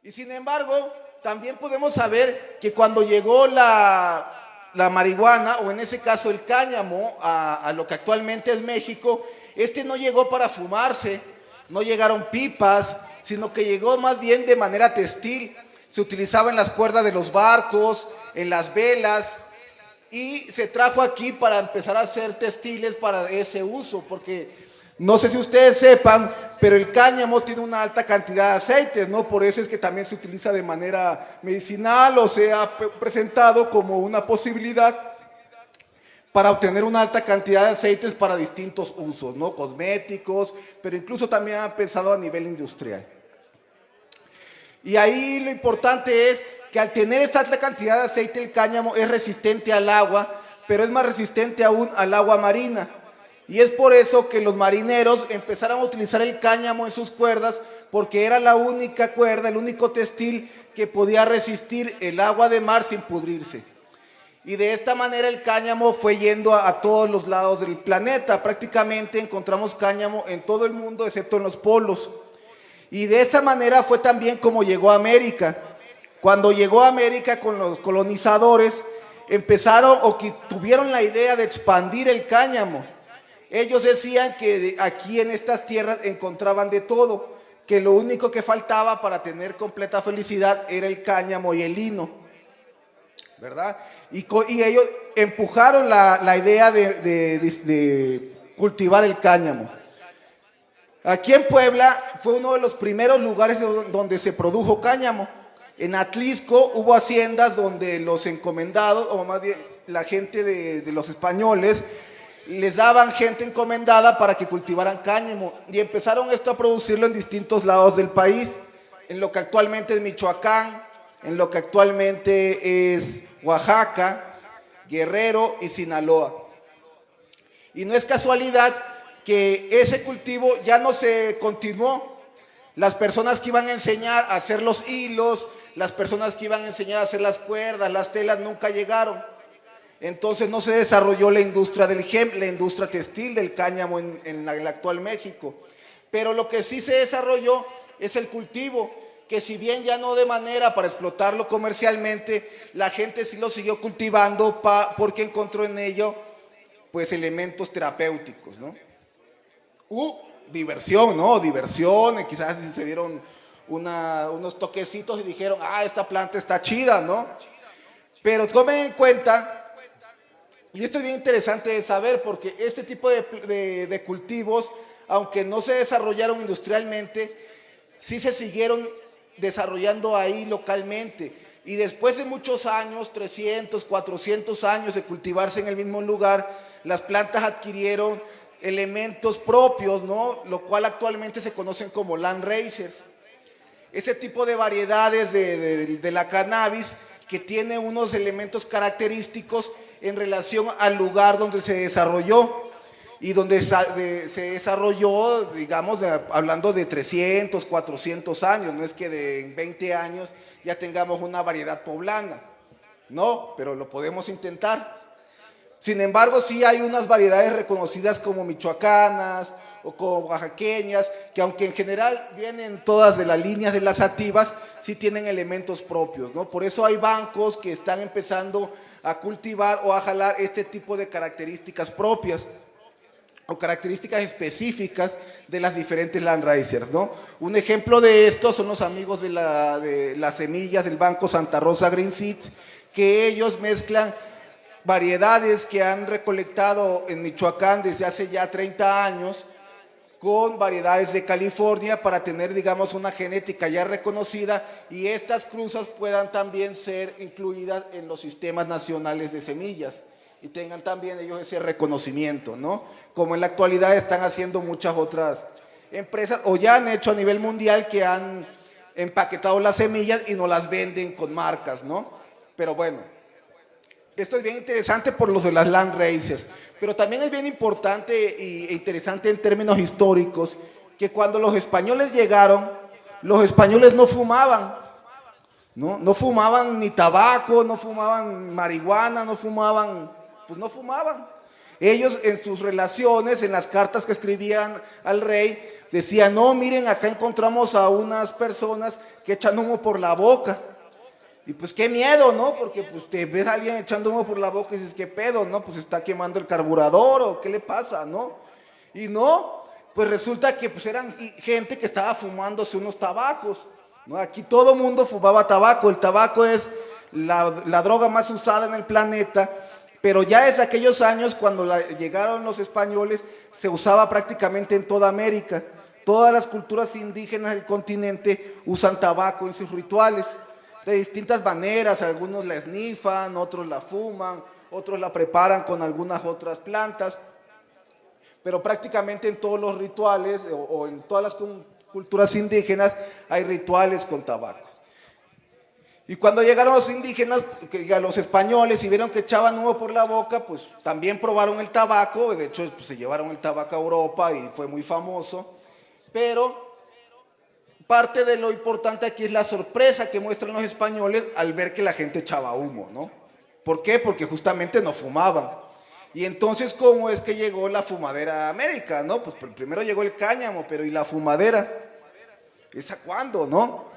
Y sin embargo, también podemos saber que cuando llegó la marihuana, o en ese caso el cáñamo, a lo que actualmente es México, este no llegó para fumarse, no llegaron pipas, sino que llegó más bien de manera textil. Se utilizaba en las cuerdas de los barcos, en las velas, y se trajo aquí para empezar a hacer textiles para ese uso, porque no sé si ustedes sepan, pero el cáñamo tiene una alta cantidad de aceites, ¿no? Por eso es que también se utiliza de manera medicinal, o se ha presentado como una posibilidad para obtener una alta cantidad de aceites para distintos usos, ¿no? Cosméticos, pero incluso también ha pensado a nivel industrial. Y ahí lo importante es que al tener esa alta cantidad de aceite, el cáñamo es resistente al agua, pero es más resistente aún al agua marina. Y es por eso que los marineros empezaron a utilizar el cáñamo en sus cuerdas, porque era la única cuerda, el único textil que podía resistir el agua de mar sin pudrirse. Y de esta manera el cáñamo fue yendo a todos los lados del planeta. Prácticamente encontramos cáñamo en todo el mundo, excepto en los polos. Y de esa manera fue también como llegó a América. Cuando llegó a América con los colonizadores, empezaron o que tuvieron la idea de expandir el cáñamo. Ellos decían que aquí en estas tierras encontraban de todo, que lo único que faltaba para tener completa felicidad era el cáñamo y el lino, ¿verdad? Y ellos empujaron la idea de cultivar el cáñamo. Aquí en Puebla fue uno de los primeros lugares donde se produjo cáñamo. En Atlisco hubo haciendas donde los encomendados, o más bien la gente de los españoles, les daban gente encomendada para que cultivaran cáñamo, y empezaron a producirlo en distintos lados del país, en lo que actualmente es Michoacán, en lo que actualmente es Oaxaca, Guerrero y Sinaloa. Y no es casualidad que ese cultivo ya no se continuó. Las personas que iban a enseñar a hacer los hilos, las personas que iban a enseñar a hacer las cuerdas, las telas, nunca llegaron. Entonces no se desarrolló la industria del hemp, la industria textil del cáñamo en el actual México. Pero lo que sí se desarrolló es el cultivo, que si bien ya no de manera para explotarlo comercialmente, la gente sí lo siguió cultivando porque encontró en ello pues elementos terapéuticos, ¿no? Diversión, ¿no? Diversión, quizás se dieron unos toquecitos y dijeron, esta planta está chida, ¿no? Pero tomen en cuenta, y esto es bien interesante de saber, porque este tipo de cultivos, aunque no se desarrollaron industrialmente, sí se siguieron desarrollando ahí localmente. Y después de muchos años, 300, 400 años de cultivarse en el mismo lugar, las plantas adquirieron elementos propios, ¿no? Lo cual actualmente se conocen como land racers. Ese tipo de variedades de la cannabis que tiene unos elementos característicos en relación al lugar donde se desarrolló, y donde se desarrolló, digamos, hablando de 300, 400 años, no es que en 20 años ya tengamos una variedad poblana, no, pero lo podemos intentar. Sin embargo, sí hay unas variedades reconocidas como michoacanas o como oaxaqueñas, que aunque en general vienen todas de las líneas de las sativas, sí tienen elementos propios, ¿no? Por eso hay bancos que están empezando a cultivar o a jalar este tipo de características propias o características específicas de las diferentes land racers, ¿no? Un ejemplo de esto son los amigos de las semillas del Banco Santa Rosa Green Seeds, que ellos mezclan variedades que han recolectado en Michoacán desde hace ya 30 años con variedades de California para tener, digamos, una genética ya reconocida, y estas cruzas puedan también ser incluidas en los sistemas nacionales de semillas y tengan también ellos ese reconocimiento, ¿no? Como en la actualidad están haciendo muchas otras empresas, o ya han hecho a nivel mundial, que han empaquetado las semillas y nos las venden con marcas, ¿no? Pero bueno, esto es bien interesante por los de las land racers, pero también es bien importante e interesante en términos históricos que cuando los españoles llegaron, los españoles no fumaban, ¿no? No fumaban ni tabaco, no fumaban marihuana, no fumaban. Ellos en sus relaciones, en las cartas que escribían al rey, decía, no, miren, acá encontramos a unas personas que echan humo por la boca. Y pues qué miedo, ¿no? Porque pues te ves a alguien echando humo por la boca y dices, ¿qué pedo, no? Pues está quemando el carburador o qué le pasa, ¿no? Y no, pues resulta que pues eran gente que estaba fumándose unos tabacos, ¿no? Aquí todo mundo fumaba tabaco, el tabaco es la droga más usada en el planeta, pero ya desde aquellos años cuando llegaron los españoles se usaba prácticamente en toda América. Todas las culturas indígenas del continente usan tabaco en sus rituales, de distintas maneras, algunos la esnifan, otros la fuman, otros la preparan con algunas otras plantas, pero prácticamente en todos los rituales o en todas las culturas indígenas hay rituales con tabaco. Y cuando llegaron los indígenas, los españoles, y vieron que echaban humo por la boca, pues también probaron el tabaco, de hecho pues, se llevaron el tabaco a Europa y fue muy famoso, pero parte de lo importante aquí es la sorpresa que muestran los españoles al ver que la gente echaba humo, ¿no? ¿Por qué? Porque justamente no fumaban. Y entonces, ¿cómo es que llegó la fumadera a América, no? Pues primero llegó el cáñamo, pero ¿y la fumadera? ¿Esa cuándo, no?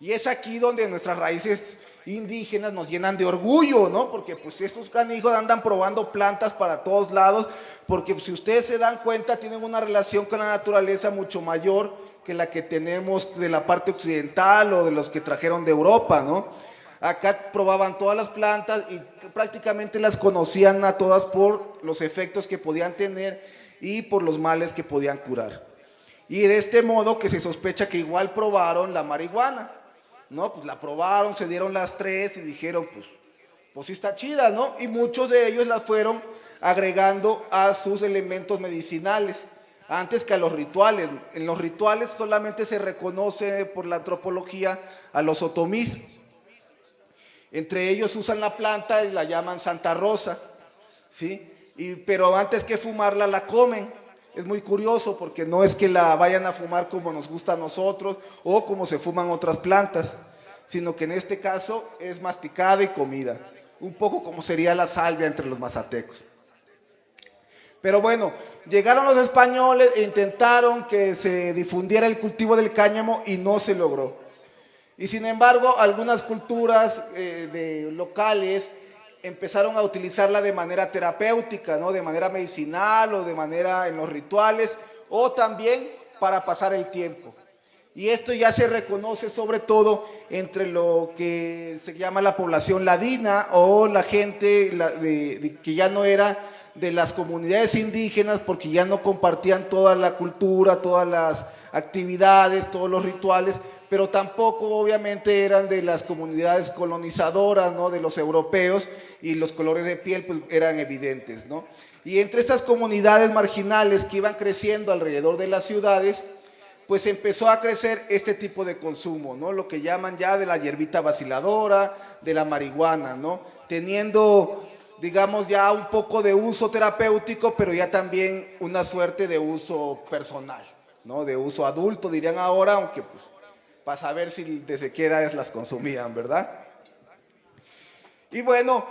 Y es aquí donde nuestras raíces indígenas nos llenan de orgullo, ¿no? Porque pues estos canijos andan probando plantas para todos lados, porque si ustedes se dan cuenta tienen una relación con la naturaleza mucho mayor que la que tenemos de la parte occidental o de los que trajeron de Europa, ¿no? Acá probaban todas las plantas y prácticamente las conocían a todas por los efectos que podían tener y por los males que podían curar. Y de este modo que se sospecha que igual probaron la marihuana, ¿no? Pues la probaron, se dieron las tres y dijeron, pues sí está chida, ¿no? Y muchos de ellos las fueron agregando a sus elementos medicinales, antes que a los rituales. En los rituales solamente se reconoce por la antropología a los otomís. Entre ellos usan la planta y la llaman Santa Rosa, ¿sí? Pero antes que fumarla la comen. Es muy curioso porque no es que la vayan a fumar como nos gusta a nosotros o como se fuman otras plantas, sino que en este caso es masticada y comida, un poco como sería la salvia entre los mazatecos. Pero bueno, llegaron los españoles e intentaron que se difundiera el cultivo del cáñamo y no se logró. Y sin embargo, algunas culturas locales empezaron a utilizarla de manera terapéutica, ¿no? De manera medicinal o de manera en los rituales o también para pasar el tiempo. Y esto ya se reconoce sobre todo entre lo que se llama la población ladina o la gente que ya no era de las comunidades indígenas porque ya no compartían toda la cultura, todas las actividades, todos los rituales, pero tampoco obviamente eran de las comunidades colonizadoras, ¿no? De los europeos, y los colores de piel pues, eran evidentes, ¿no? Y entre estas comunidades marginales que iban creciendo alrededor de las ciudades, pues empezó a crecer este tipo de consumo, ¿no? Lo que llaman ya de la hierbita vaciladora, de la marihuana, ¿no? Teniendo, digamos, ya un poco de uso terapéutico, pero ya también una suerte de uso personal, ¿no? De uso adulto, dirían ahora, aunque pues para saber si desde qué edades las consumían, ¿verdad? Y bueno,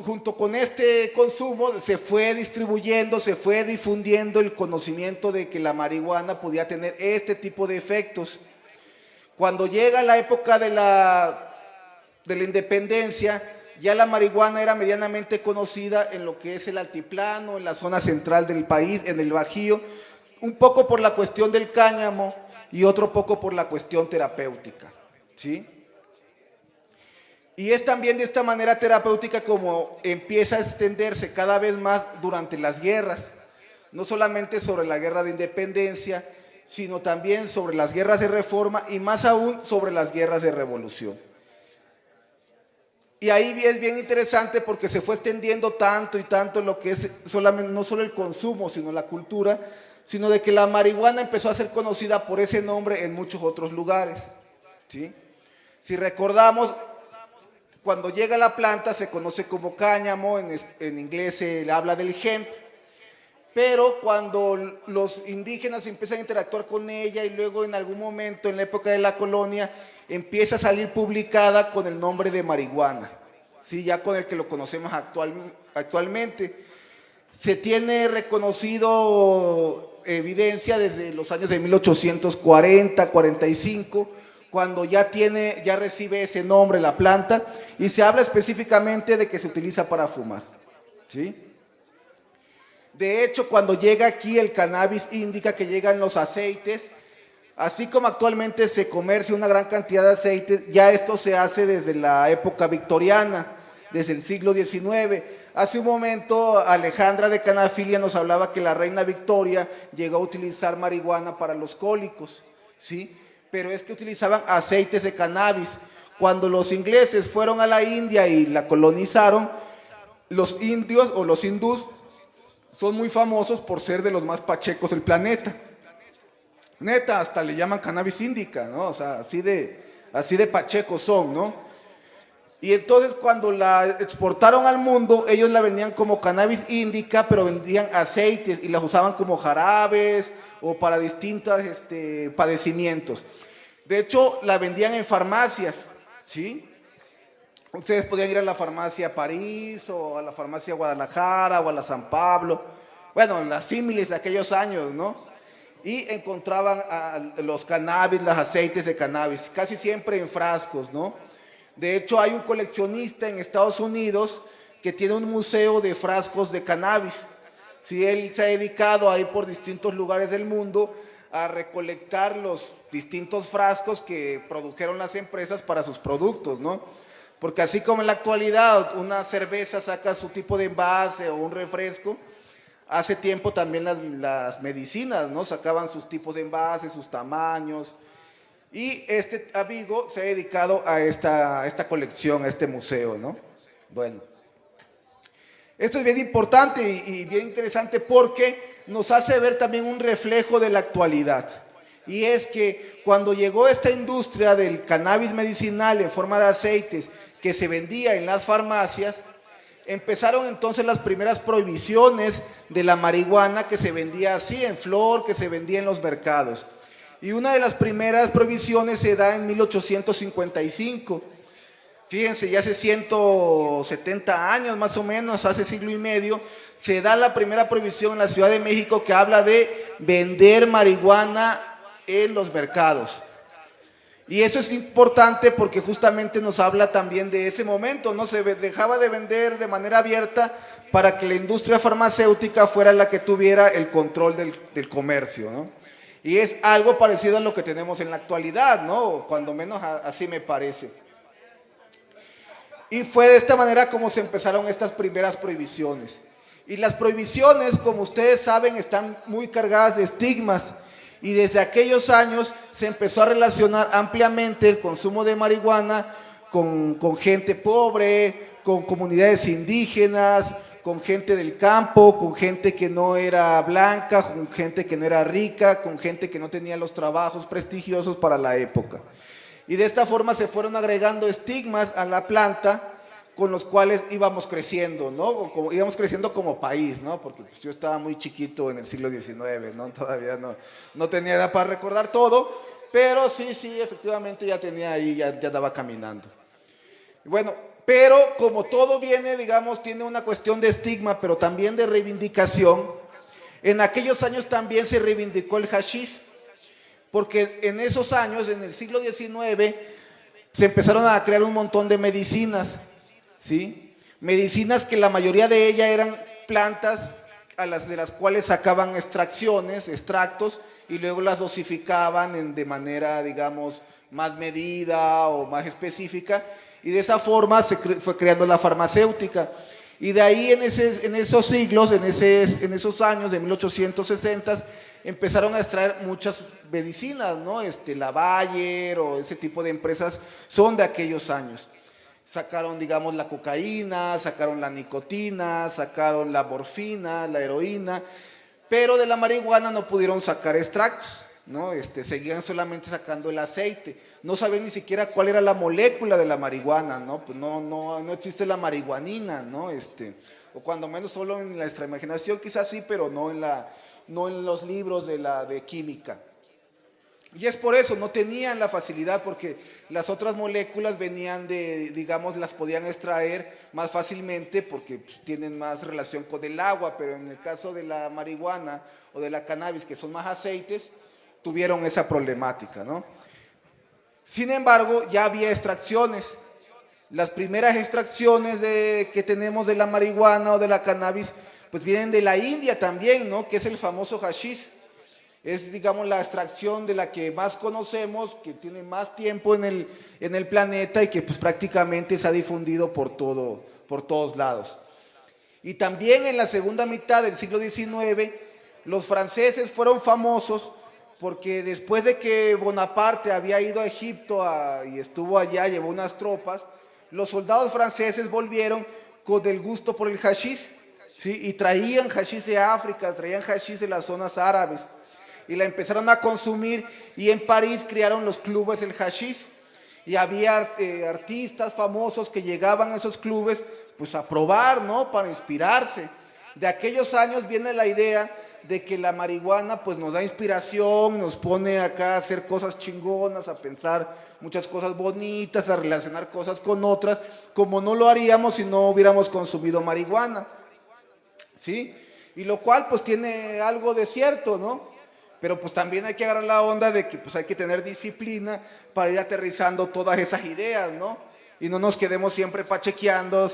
junto con este consumo se fue distribuyendo, se fue difundiendo el conocimiento de que la marihuana podía tener este tipo de efectos. Cuando llega la época de la independencia, ya la marihuana era medianamente conocida en lo que es el altiplano, en la zona central del país, en el Bajío, un poco por la cuestión del cáñamo y otro poco por la cuestión terapéutica, ¿sí? Y es también de esta manera terapéutica como empieza a extenderse cada vez más durante las guerras, no solamente sobre la guerra de independencia, sino también sobre las guerras de reforma y más aún sobre las guerras de revolución. Y ahí es bien interesante porque se fue extendiendo tanto y tanto lo que es solamente, no solo el consumo, sino la cultura, sino de que la marihuana empezó a ser conocida por ese nombre en muchos otros lugares, ¿sí? Si recordamos, cuando llega la planta se conoce como cáñamo, en inglés se habla del hemp, pero cuando los indígenas empiezan a interactuar con ella y luego en algún momento en la época de la colonia empieza a salir publicada con el nombre de marihuana, ¿sí? Ya con el que lo conocemos actualmente. Se tiene reconocido evidencia desde los años de 1840, 45, cuando ya recibe ese nombre la planta, y se habla específicamente de que se utiliza para fumar, ¿sí? De hecho, cuando llega aquí el cannabis indica que llegan los aceites, así como actualmente se comercia una gran cantidad de aceites, ya esto se hace desde la época victoriana, desde el siglo XIX. Hace un momento Alejandra de Canafilia nos hablaba que la reina Victoria llegó a utilizar marihuana para los cólicos, ¿sí? Pero es que utilizaban aceites de cannabis. Cuando los ingleses fueron a la India y la colonizaron, los indios o los hindús son muy famosos por ser de los más pachecos del planeta. Neta, hasta le llaman cannabis indica, ¿no? O sea, así de pachecos son, ¿no? Y entonces cuando la exportaron al mundo, ellos la vendían como cannabis indica, pero vendían aceites y las usaban como jarabes o para distintos padecimientos. De hecho, la vendían en farmacias, ¿sí? Ustedes podían ir a la farmacia París o a la farmacia Guadalajara o a la San Pablo, bueno, las símiles de aquellos años, ¿no? Y encontraban los cannabis, los aceites de cannabis, casi siempre en frascos, ¿no? De hecho, hay un coleccionista en Estados Unidos que tiene un museo de frascos de cannabis. Sí, él se ha dedicado a ir por distintos lugares del mundo a recolectar los distintos frascos que produjeron las empresas para sus productos, ¿no? Porque así como en la actualidad una cerveza saca su tipo de envase o un refresco, hace tiempo también las medicinas, ¿no? Sacaban sus tipos de envases, sus tamaños. Y este amigo se ha dedicado a esta colección, a este museo, ¿no? Bueno, esto es bien importante y bien interesante porque nos hace ver también un reflejo de la actualidad. Y es que cuando llegó esta industria del cannabis medicinal en forma de aceites que se vendía en las farmacias, empezaron entonces las primeras prohibiciones de la marihuana que se vendía así en flor, que se vendía en los mercados. Y una de las primeras prohibiciones se da en 1855. Fíjense, ya hace 170 años más o menos, hace siglo y medio, se da la primera prohibición en la Ciudad de México que habla de vender marihuana en los mercados. Y eso es importante porque justamente nos habla también de ese momento, ¿no? Se dejaba de vender de manera abierta para que la industria farmacéutica fuera la que tuviera el control del comercio, ¿no? Y es algo parecido a lo que tenemos en la actualidad, ¿no? Cuando menos así me parece. Y fue de esta manera como se empezaron estas primeras prohibiciones. Y las prohibiciones, como ustedes saben, están muy cargadas de estigmas. Y desde aquellos años se empezó a relacionar ampliamente el consumo de marihuana con gente pobre, con comunidades indígenas, con gente del campo, con gente que no era blanca, con gente que no era rica, con gente que no tenía los trabajos prestigiosos para la época. Y de esta forma se fueron agregando estigmas a la planta con los cuales íbamos creciendo, ¿no? Íbamos creciendo como país, ¿no? Porque pues, yo estaba muy chiquito en el siglo XIX, ¿no? Todavía no tenía edad para recordar todo, pero sí, efectivamente ya tenía ahí, ya andaba caminando. Bueno, pero como todo viene, digamos, tiene una cuestión de estigma, pero también de reivindicación, en aquellos años también se reivindicó el hashish, porque en esos años, en el siglo XIX, se empezaron a crear un montón de medicinas, ¿sí? Medicinas que la mayoría de ellas eran plantas de las cuales sacaban extractos, y luego las dosificaban de manera, digamos, más medida o más específica, y de esa forma se fue creando la farmacéutica. Y de ahí en esos siglos, en esos años de 1860, empezaron a extraer muchas medicinas, ¿no? La Bayer o ese tipo de empresas son de aquellos años. Sacaron, digamos, la cocaína, sacaron la nicotina, sacaron la morfina, la heroína, pero de la marihuana no pudieron sacar extractos, ¿no? Seguían solamente sacando el aceite. No sabían ni siquiera cuál era la molécula de la marihuana, ¿no? Pues no existe la marihuanina, ¿no? O cuando menos solo en nuestra imaginación, quizás sí, pero no en los libros de química. Y es por eso, no tenían la facilidad porque las otras moléculas venían de, digamos, las podían extraer más fácilmente porque pues, tienen más relación con el agua, pero en el caso de la marihuana o de la cannabis, que son más aceites, tuvieron esa problemática, ¿no? Sin embargo, ya había extracciones. Las primeras extracciones que tenemos de la marihuana o de la cannabis, pues vienen de la India también, ¿no? Que es el famoso hashish. Es, digamos, la extracción de la que más conocemos, que tiene más tiempo en el planeta y que pues prácticamente se ha difundido por todos lados. Y también en la segunda mitad del siglo XIX, los franceses fueron famosos porque después de que Bonaparte había ido a Egipto y estuvo allá, llevó unas tropas, los soldados franceses volvieron con el gusto por el hashish, ¿sí? Y traían hashish de África, traían hashish de las zonas árabes, y la empezaron a consumir, y en París crearon los clubes del hashish, y había artistas famosos que llegaban a esos clubes pues a probar, ¿no? Para inspirarse. De aquellos años viene la idea de que la marihuana pues nos da inspiración, nos pone acá a hacer cosas chingonas, a pensar muchas cosas bonitas, a relacionar cosas con otras, como no lo haríamos si no hubiéramos consumido marihuana, ¿sí? Y lo cual pues tiene algo de cierto, ¿no? Pero pues también hay que agarrar la onda de que pues hay que tener disciplina para ir aterrizando todas esas ideas, ¿no? Y no nos quedemos siempre pachequeando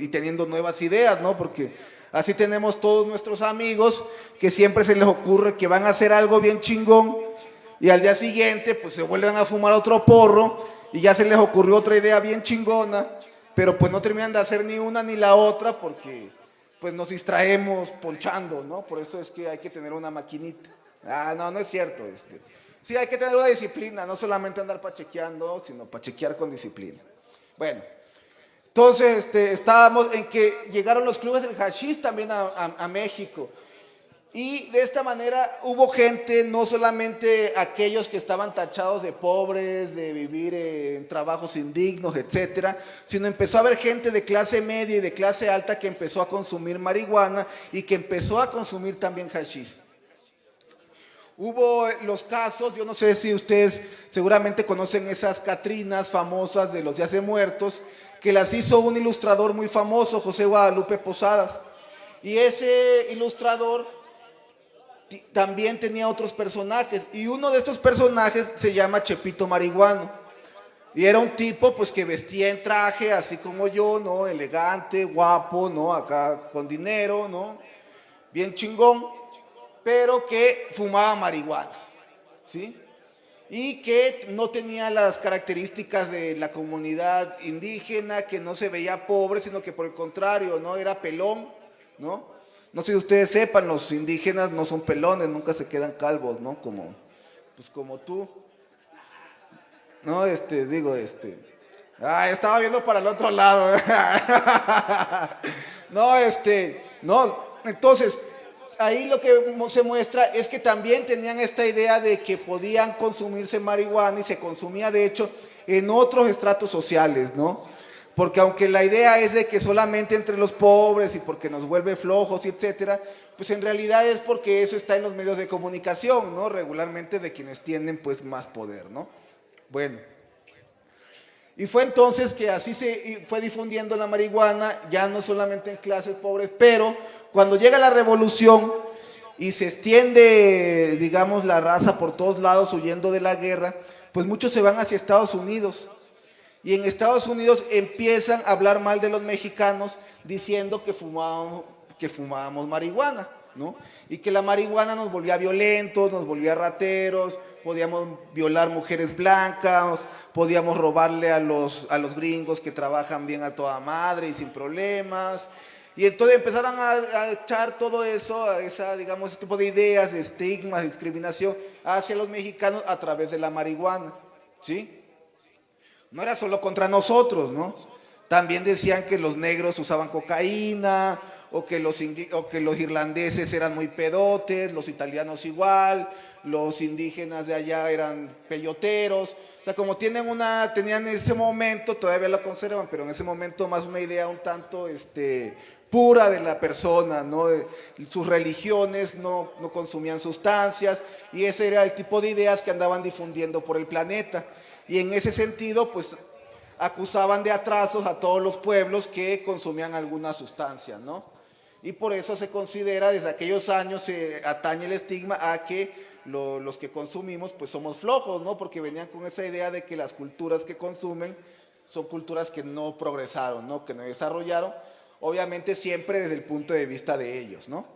y teniendo nuevas ideas, ¿no? Porque así tenemos todos nuestros amigos que siempre se les ocurre que van a hacer algo bien chingón y al día siguiente pues se vuelven a fumar otro porro y ya se les ocurrió otra idea bien chingona, pero pues no terminan de hacer ni una ni la otra porque pues nos distraemos ponchando, ¿no? Por eso es que hay que tener una maquinita. No, no es cierto. Sí, hay que tener una disciplina, no solamente andar pachequeando, sino pachequear con disciplina. Bueno, entonces estábamos en que llegaron los clubes del hashish también a México. Y de esta manera hubo gente, no solamente aquellos que estaban tachados de pobres, de vivir en trabajos indignos, etcétera, sino empezó a haber gente de clase media y de clase alta que empezó a consumir marihuana y que empezó a consumir también hashish. Hubo los casos, yo no sé si ustedes seguramente conocen esas Catrinas famosas de los días de muertos, que las hizo un ilustrador muy famoso, José Guadalupe Posadas. Y ese ilustrador también tenía otros personajes, y uno de estos personajes se llama Chepito Marihuano. Y era un tipo pues que vestía en traje, así como yo, ¿no? Elegante, guapo, ¿no? Acá con dinero, ¿no? Bien chingón, pero que fumaba marihuana, ¿sí? Y que no tenía las características de la comunidad indígena, que no se veía pobre, sino que por el contrario, ¿no? Era pelón, ¿no? No sé si ustedes sepan, los indígenas no son pelones, nunca se quedan calvos, ¿no? Pues como tú. No, estaba viendo para el otro lado. No, entonces, ahí lo que se muestra es que también tenían esta idea de que podían consumirse marihuana y se consumía de hecho en otros estratos sociales, ¿no? Porque aunque la idea es de que solamente entre los pobres y porque nos vuelve flojos y etcétera, pues en realidad es porque eso está en los medios de comunicación, ¿no? Regularmente de quienes tienen pues más poder, ¿no? Bueno. Y fue entonces que así se fue difundiendo la marihuana, ya no solamente en clases pobres, pero cuando llega la revolución y se extiende, digamos, la raza por todos lados huyendo de la guerra, pues muchos se van hacia Estados Unidos. Y en Estados Unidos empiezan a hablar mal de los mexicanos diciendo que fumábamos marihuana, ¿no? Y que la marihuana nos volvía violentos, nos volvía rateros, podíamos violar mujeres blancas, podíamos robarle a los gringos que trabajan bien a toda madre y sin problemas. Y entonces empezaron a echar todo eso, digamos, ese tipo de ideas, de estigmas, de discriminación hacia los mexicanos a través de la marihuana, ¿sí? No era solo contra nosotros, ¿no? También decían que los negros usaban cocaína, o que los irlandeses eran muy pedotes, los italianos igual, los indígenas de allá eran peyoteros. O sea, como tenían en ese momento, todavía lo conservan, pero en ese momento más una idea un tanto pura de la persona, ¿no? Sus religiones no consumían sustancias y ese era el tipo de ideas que andaban difundiendo por el planeta. Y en ese sentido, pues acusaban de atrasos a todos los pueblos que consumían alguna sustancia, ¿no? Y por eso se considera, desde aquellos años se atañe el estigma a que los que consumimos pues somos flojos, ¿no? Porque venían con esa idea de que las culturas que consumen son culturas que no progresaron, ¿no? Que no desarrollaron, obviamente siempre desde el punto de vista de ellos, ¿no?